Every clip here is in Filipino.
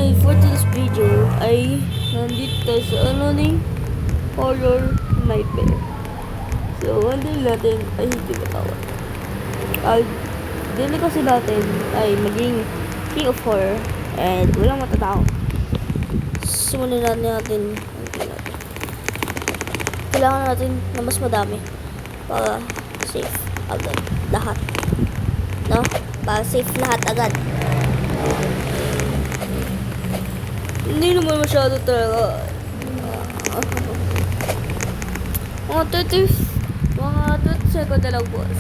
ay for this video ay nandito tayo sa horror nightmare. So, hindi natin ay hindi matawag. Dili kasi natin ay maging king of horror and walang matatao. Simulan natin. Kailangan natin na mas madami para safe agad lahat. No? Para safe lahat agad. Hindi naman masyado talaga. Mga 30 second na lang, boss.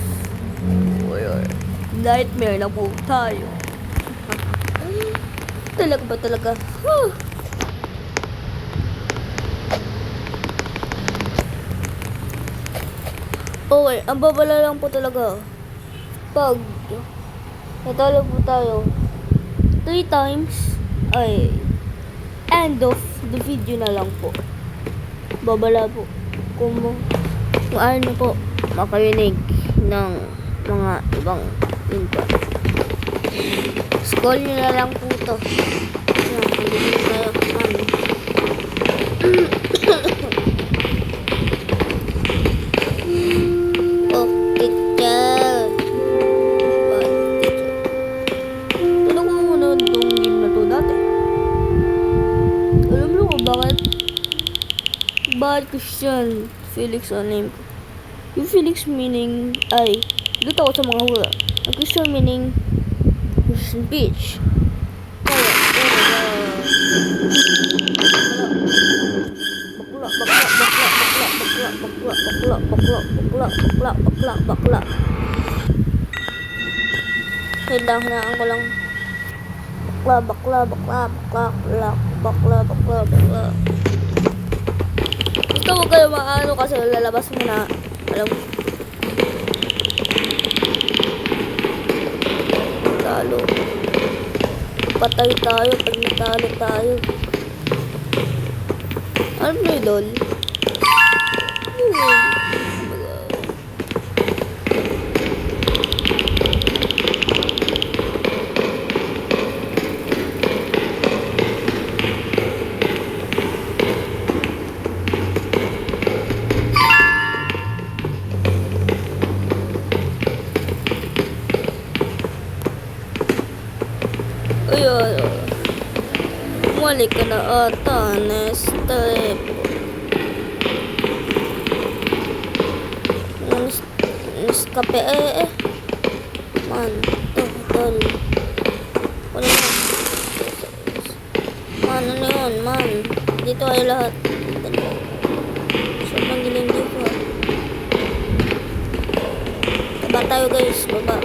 Nightmare na po tayo. Talaga ba talaga? Okay, ang babala lang po talaga. Pag natalo po tayo 3 times, ay end of the video na lang po. Babala po. Kung ano po makarinig ng mga ibang input. Scroll nyo na lang po ito. Yan, pagdating tayo kami. Oh, teacher. Tulog mo muna itong game na to dati. Alam mo kung bakit Christian Felix ang name ko? Yung Felix meaning ay dito ako sa mga hula. Ang Christian meaning Christian Beach. Bakla. Hinaan ko lang. Bakla. Gusto ko kayo maano kasi lalabas mo na. Alam mo. Talo. Patay tayo pag natalo tayo. Ano mo yun, Dol? Ayun. Muli ka na ata. Nestep. Neskape Man. Tol. Ano yun? Man, ano yun? Man. Dito ay lahat. Sobrang dilim dito. Baba tayo guys. Baba.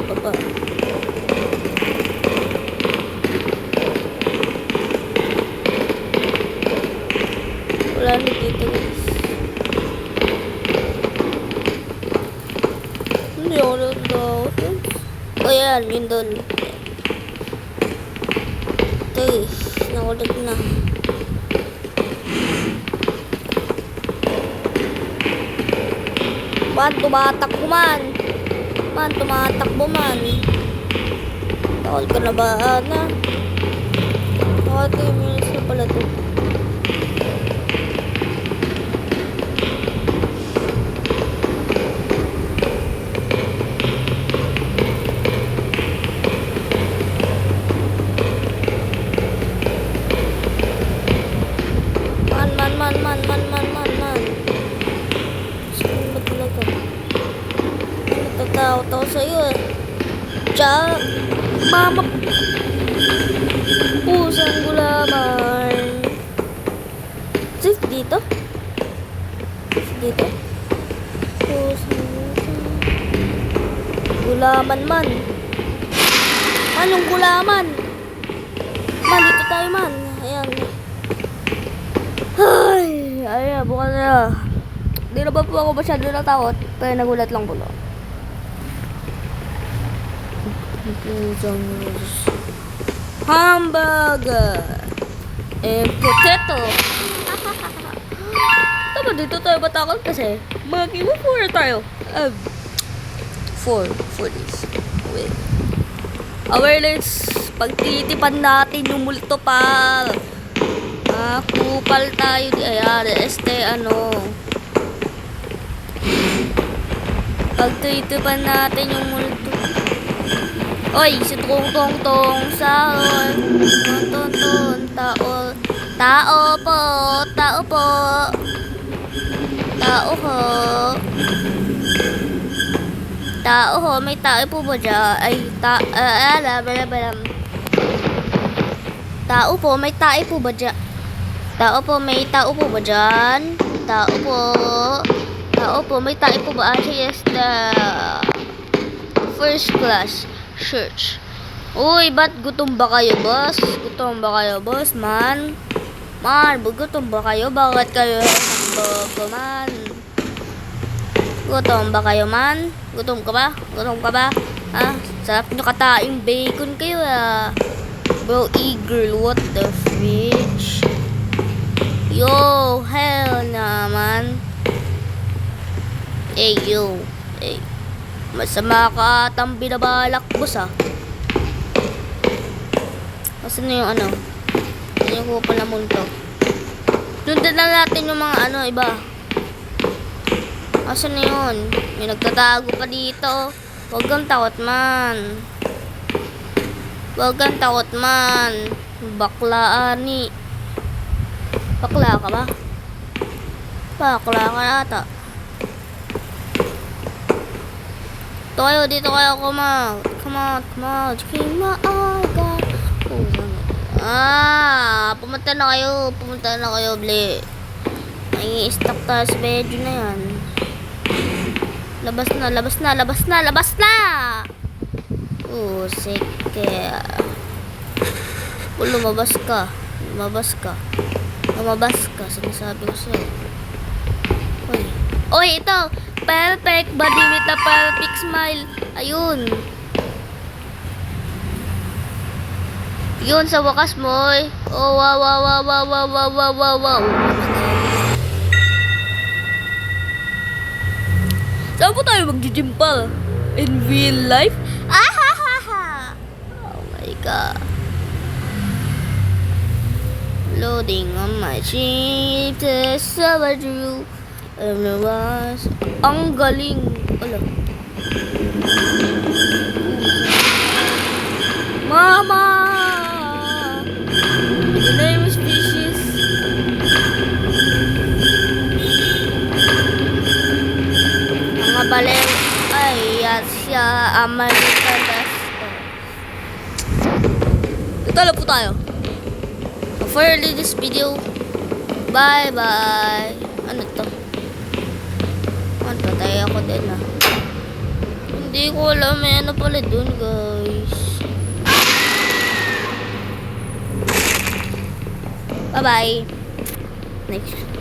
Wala na dito guys. Hindi ako daw. O yan, yun doon. Okay, nakulit na. Tumatakbo man. Tumatakbo man. Takot ka na ba, Ana? 40 minutes na pala to. Man. Saan ba talaga? Natatakot ako sa'yo eh. Tsa! Mama! Pusang gulaman. Safe dito? Pusang gulaman man. Anong gulaman? Man, dito tayo man. Ayan. Ay, bukas na. Di na ba po ako masyado natakot? Pero nagulat lang po. Hamburger and potato. Tama, dito tayo matakot kasi mag-game of 4 tayo. 4 days. Wait. Awareness. Pagtitipan natin yung multo pa. Kupal tayo. Ayan, Pagtitipan natin yung multo. Oy, si tong sahon. Ton, tao. Tao po. Tao po. Tao ho. Tao ho. May tao po ba dyan? Ay, tao po. May tao po ba dyan? Tao po. May tao po ba dyan? Tao po. Tao po. May tao po ba? Actually, yes, the first class church. Uy, ba't gutom ba kayo, boss? Gutom ba kayo, boss, man? Gutom ba kayo? Bakit kayo hambog, man? Gutom ba kayo, man? Gutom ka ba? Gutom ka ba? Ha? Sarap nyo kataing bacon kayo, ah. Bro, e-girl, what the fridge? Yo, hell naman. Hey, yo. Hey. Masama ka atang binabalak, boss, ah. Asan na yung ano? Asan yung kupal na multo? Sundan na natin yung mga iba. Asan na yun? May nagtatago pa dito. Huwag kang takot, man. Huwag kang takot, man. Bakla, ani. Bakla ka ba? Bakla ka ata. Dito kayo, come out. King maaga. Pumunta na kayo, ble. May stuck tayo sa bedroom na yan. Labas na! Oh, sige. Lumabas ka. Sinasabi ko sa'yo. Oy, ito! Perfect body with a perfect smile. Ayun. Yun sa wakas mo, eh. Oh, wow. Saan po tayo mag-gym pa? In real life? Oh my God. Loading on my ship to Savage. Ang galing. Wala. Mama! The name is Fishes. Mga balew. Ay, yan siya. American Dust. Tala po tayo. For this video. Bye-bye. Ano to? Patay ako din, ah. Hindi ko alam. May ano pala dun, guys. Bye-bye.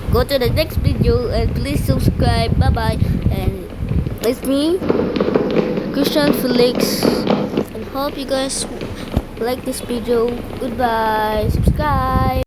Go to the next video and please subscribe. Bye-bye. And it's me, Christian Felix. And hope you guys like this video. Goodbye. Subscribe.